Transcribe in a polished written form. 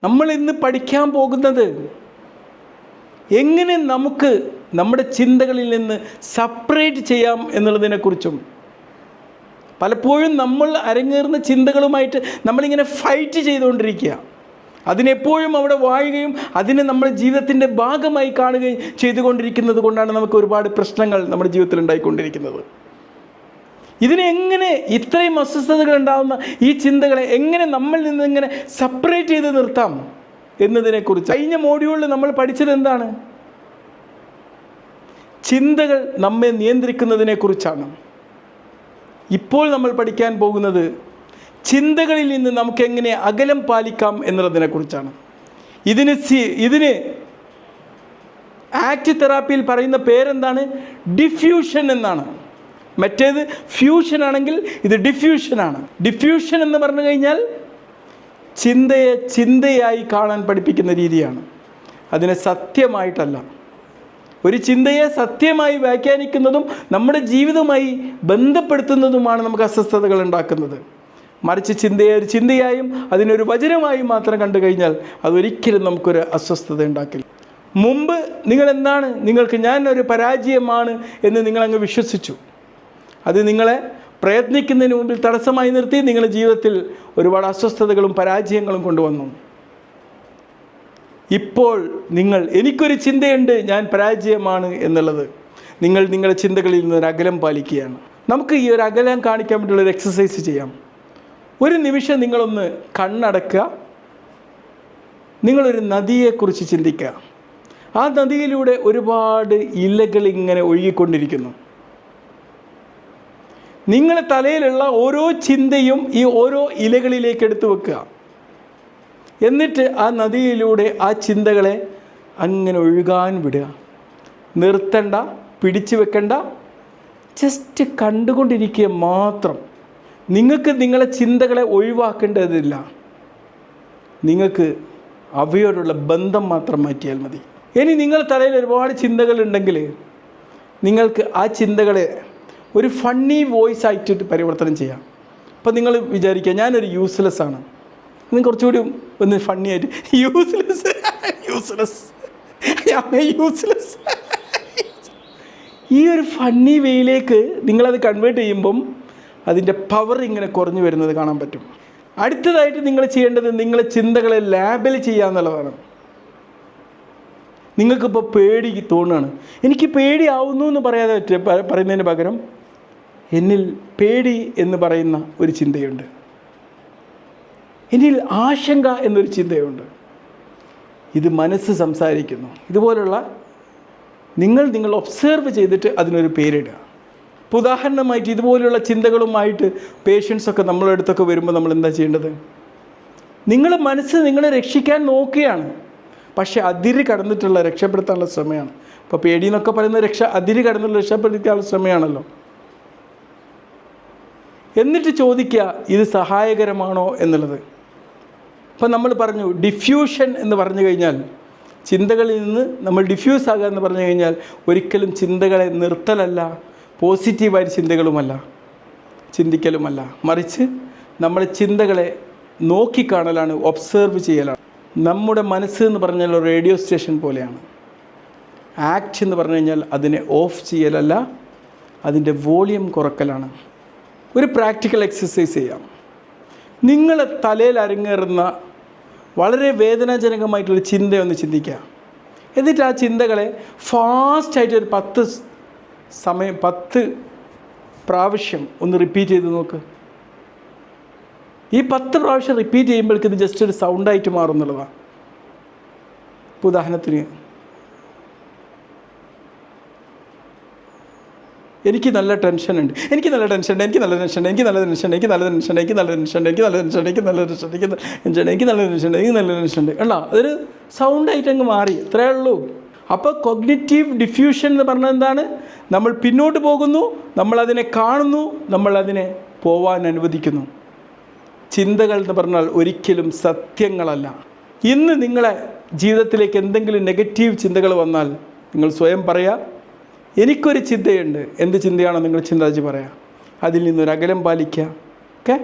നമ്മൾ ഇന്ന് പഠിക്കാൻ പോകുന്നത് എങ്ങനെ നമുക്ക് നമ്മുടെ ചിന്തകളിൽ നിന്ന് സെപ്പറേറ്റ് ചെയ്യാം എന്നുള്ളതിനെക്കുറിച്ചും. പലപ്പോഴും നമ്മൾ അരങ്ങേറുന്ന ചിന്തകളുമായിട്ട് നമ്മളിങ്ങനെ ഫൈറ്റ് ചെയ്തുകൊണ്ടിരിക്കുക. അതിനെപ്പോഴും അവിടെ വാഴുകയും അതിനെ നമ്മുടെ ജീവിതത്തിൻ്റെ ഭാഗമായി കാണുകയും ചെയ്തുകൊണ്ടിരിക്കുന്നത് കൊണ്ടാണ് നമുക്ക് ഒരുപാട് പ്രശ്നങ്ങൾ നമ്മുടെ ജീവിതത്തിൽ ഉണ്ടായിക്കൊണ്ടിരിക്കുന്നത്. ഇതിനെങ്ങനെ ഇത്രയും അസ്വസ്ഥതകൾ ഉണ്ടാകുന്ന ഈ ചിന്തകളെ എങ്ങനെ നമ്മളിൽ നിന്ന് ഇങ്ങനെ സെപ്പറേറ്റ് ചെയ്ത് നിർത്താം എന്നതിനെക്കുറിച്ച് കഴിഞ്ഞ മോഡ്യൂളിൽ നമ്മൾ പഠിച്ചത് എന്താണ്? ചിന്തകൾ നമ്മെ നിയന്ത്രിക്കുന്നതിനെക്കുറിച്ചാണ്. ഇപ്പോൾ നമ്മൾ പഠിക്കാൻ പോകുന്നത് ചിന്തകളിൽ നിന്ന് നമുക്ക് എങ്ങനെ അകലം പാലിക്കാം എന്നുള്ളതിനെക്കുറിച്ചാണ്. ഇതിന് ആക്ട് തെറാപ്പിയിൽ പറയുന്ന പേരെന്താണ്? ഡിഫ്യൂഷൻ എന്നാണ്. മറ്റേത് ഫ്യൂഷൻ ആണെങ്കിൽ ഇത് ഡിഫ്യൂഷനാണ്. ഡിഫ്യൂഷൻ എന്ന് പറഞ്ഞു കഴിഞ്ഞാൽ ചിന്തയെ ചിന്തയായി കാണാൻ പഠിപ്പിക്കുന്ന രീതിയാണ്. അതിനെ സത്യമായിട്ടല്ല. ഒരു ചിന്തയെ സത്യമായി വ്യാഖ്യാനിക്കുന്നതും നമ്മുടെ ജീവിതവുമായി ബന്ധപ്പെടുത്തുന്നതുമാണ് നമുക്ക് അസ്വസ്ഥതകൾ ഉണ്ടാക്കുന്നത്. മറിച്ച് ചിന്തയെ ഒരു ചിന്തയായും അതിനൊരു വചനമായും മാത്രം കണ്ടു കഴിഞ്ഞാൽ അതൊരിക്കലും നമുക്കൊരു അസ്വസ്ഥത ഉണ്ടാക്കില്ല. മുമ്പ് നിങ്ങളെന്താണ്? നിങ്ങൾക്ക് ഞാനൊരു പരാജയമാണ് എന്ന് നിങ്ങളങ്ങ് വിശ്വസിച്ചു. അത് നിങ്ങളെ പ്രയത്നിക്കുന്നതിന് മുമ്പിൽ തടസ്സമായി നിർത്തി നിങ്ങളുടെ ജീവിതത്തിൽ ഒരുപാട് അസ്വസ്ഥതകളും പരാജയങ്ങളും കൊണ്ടുവന്നു. ഇപ്പോൾ നിങ്ങൾ എനിക്കൊരു ചിന്തയുണ്ട്, ഞാൻ പരാജയമാണ് എന്നുള്ളത്, നിങ്ങൾ നിങ്ങളുടെ ചിന്തകളിൽ നിന്നൊരു അകലം പാലിക്കുകയാണ്. നമുക്ക് ഈ ഒരു അകലം കാണിക്കാൻ വേണ്ടിയുള്ളൊരു എക്സസൈസ് ചെയ്യാം. ഒരു നിമിഷം നിങ്ങളൊന്ന് കണ്ണടക്കുക. നിങ്ങളൊരു നദിയെക്കുറിച്ച് ചിന്തിക്കുക. ആ നദിയിലൂടെ ഒരുപാട് ഇലകൾ ഇങ്ങനെ ഒഴുകിക്കൊണ്ടിരിക്കുന്നു. നിങ്ങളുടെ തലയിലുള്ള ഓരോ ചിന്തയും ഈ ഓരോ ഇലകളിലേക്ക് എടുത്തു വെക്കുക. എന്നിട്ട് ആ നദിയിലൂടെ ആ ചിന്തകളെ അങ്ങനെ ഒഴുകാൻ വിടുക. നിർത്തണ്ട, പിടിച്ചു വെക്കണ്ട, ജസ്റ്റ് കണ്ടുകൊണ്ടിരിക്കുക മാത്രം. നിങ്ങൾക്ക് നിങ്ങളെ ചിന്തകളെ ഒഴിവാക്കേണ്ടതില്ല. നിങ്ങൾക്ക് അവയോടുള്ള ബന്ധം മാത്രം മാറ്റിയാൽ മതി. ഇനി നിങ്ങളുടെ തലയിൽ ഒരുപാട് ചിന്തകളുണ്ടെങ്കിൽ നിങ്ങൾക്ക് ആ ചിന്തകളെ ഒരു ഫണ്ണി വോയിസ് ആയിട്ട് പരിവർത്തനം ചെയ്യാം. അപ്പോൾ നിങ്ങൾ വിചാരിക്കുക ഞാനൊരു യൂസ്ലെസ് ആണ്. നിങ്ങൾ കുറച്ചുകൂടി ഒന്ന് ഫണ്ണി ആയിട്ട് യൂസ്ലെസ് ഈ ഒരു ഫണ്ണി വേയിലേക്ക് നിങ്ങളത് കൺവേർട്ട് ചെയ്യുമ്പം അതിൻ്റെ പവർ ഇങ്ങനെ കുറഞ്ഞു വരുന്നത് കാണാൻ പറ്റും. അടുത്തതായിട്ട് നിങ്ങൾ ചെയ്യേണ്ടത് നിങ്ങളെ ചിന്തകളെ ലാബൽ ചെയ്യുക എന്നുള്ളതാണ്. നിങ്ങൾക്കിപ്പോൾ പേടി തോന്നുകയാണ്. എനിക്ക് പേടിയാവുന്നു എന്ന് പറയുന്നതിന് പകരം എന്നിൽ പേടി എന്ന് പറയുന്ന ഒരു ചിന്തയുണ്ട്, എന്നിൽ ആശങ്ക എന്നൊരു ചിന്തയുണ്ട്. ഇത് മനസ്സ് സംസാരിക്കുന്നു. ഇതുപോലുള്ള നിങ്ങൾ ഒബ്സർവ് ചെയ്തിട്ട് അതിനൊരു പേരിടുക. ഇപ്പോൾ ഉദാഹരണമായിട്ട് ഇതുപോലുള്ള ചിന്തകളുമായിട്ട് പേഷ്യൻസൊക്കെ നമ്മളെ അടുത്തൊക്കെ വരുമ്പോൾ നമ്മൾ എന്താ ചെയ്യേണ്ടത്? നിങ്ങളുടെ മനസ്സ് നിങ്ങളെ രക്ഷിക്കാൻ നോക്കുകയാണ്, പക്ഷേ അതിര് കടന്നിട്ടുള്ള രക്ഷപ്പെടുത്താനുള്ള ശ്രമമാണ്. ഇപ്പോൾ പേടി എന്നൊക്കെ പറയുന്ന അതിര് കടന്നുള്ള രക്ഷപ്പെടുത്താനുള്ള ശ്രമമാണല്ലോ. എന്നിട്ട് ചോദിക്കുക ഇത് സഹായകരമാണോ എന്നുള്ളത്. അപ്പോൾ നമ്മൾ പറഞ്ഞു ഡിഫ്യൂഷൻ എന്ന് പറഞ്ഞു കഴിഞ്ഞാൽ ചിന്തകളിൽ നിന്ന് നമ്മൾ ഡിഫ്യൂസ് ആകുക എന്ന് പറഞ്ഞു കഴിഞ്ഞാൽ ഒരിക്കലും ചിന്തകളെ നിർത്തലല്ല, പോസിറ്റീവായ ചിന്തകളുമല്ല, ചിന്തിക്കലുമല്ല, മറിച്ച് നമ്മുടെ ചിന്തകളെ നോക്കിക്കാണലാണ്, ഒബ്സർവ് ചെയ്യലാണ്. നമ്മുടെ മനസ്സ് എന്ന് പറഞ്ഞാൽ ഒരു റേഡിയോ സ്റ്റേഷൻ പോലെയാണ്. ആക്ട് എന്ന് പറഞ്ഞു കഴിഞ്ഞാൽ അതിനെ ഓഫ് ചെയ്യലല്ല, അതിൻ്റെ വോളിയം കുറക്കലാണ്. ഒരു പ്രാക്ടിക്കൽ എക്സസൈസ് ചെയ്യാം. നിങ്ങളെ തലയിൽ അരങ്ങേറുന്ന വളരെ വേദനാജനകമായിട്ടുള്ളൊരു ചിന്തയൊന്ന് ചിന്തിക്കുക. എന്നിട്ട് ആ ചിന്തകളെ ഫാസ്റ്റായിട്ട് ഒരു 10 പ്രാവശ്യം ഒന്ന് റിപ്പീറ്റ് ചെയ്ത് നോക്ക്. ഈ 10 പ്രാവശ്യം റിപ്പീറ്റ് ചെയ്യുമ്പോഴേക്ക് ഇത് ജസ്റ്റ് ഒരു സൗണ്ടായിട്ട് മാറും എന്നുള്ളതാണ്. ഇപ്പോൾ ഉദാഹരണത്തിന് എനിക്ക് നല്ല ടെൻഷനുണ്ട്, എനിക്ക് നല്ല ടെൻഷനുണ്ട്, എനിക്ക് നല്ല ടെൻഷനുണ്ട്, എനിക്ക് നല്ല ടെൻഷനുണ്ട്, എനിക്ക് നല്ല ടെൻഷനുണ്ട്, എനിക്ക് നല്ല ടെൻഷനുണ്ട്, എനിക്ക് നല്ല ടെൻഷനുണ്ട്, എനിക്ക് നല്ല ടെൻഷനുണ്ട്, എനിക്ക് എനിക്ക് നല്ല ടെൻഷനുണ്ട്, എനിക്ക് നല്ല ടെൻഷനുണ്ട്. അല്ല, അതൊരു സൗണ്ടായിട്ട് അങ്ങ് മാറി, ഇത്രയേ ഉള്ളൂ. അപ്പോൾ കൊഗ്നിറ്റീവ് ഡിഫ്യൂഷൻ എന്ന് പറഞ്ഞാൽ എന്താണ്? നമ്മൾ പിന്നോട്ട് പോകുന്നു, നമ്മളതിനെ കാണുന്നു, നമ്മളതിനെ പോവാൻ അനുവദിക്കുന്നു. ചിന്തകൾ എന്ന് പറഞ്ഞാൽ ഒരിക്കലും സത്യങ്ങളല്ല. ഇന്ന് നിങ്ങളെ ജീവിതത്തിലേക്ക് എന്തെങ്കിലും നെഗറ്റീവ് ചിന്തകൾ വന്നാൽ നിങ്ങൾ സ്വയം പറയുക, എനിക്കൊരു ചിന്തയുണ്ട്. എന്ത് ചിന്തയാണോ നിങ്ങൾ ചിന്താച്ച് പറയാം. അതിൽ നിന്നൊരു അകലം പാലിക്കുക. ഓക്കെ.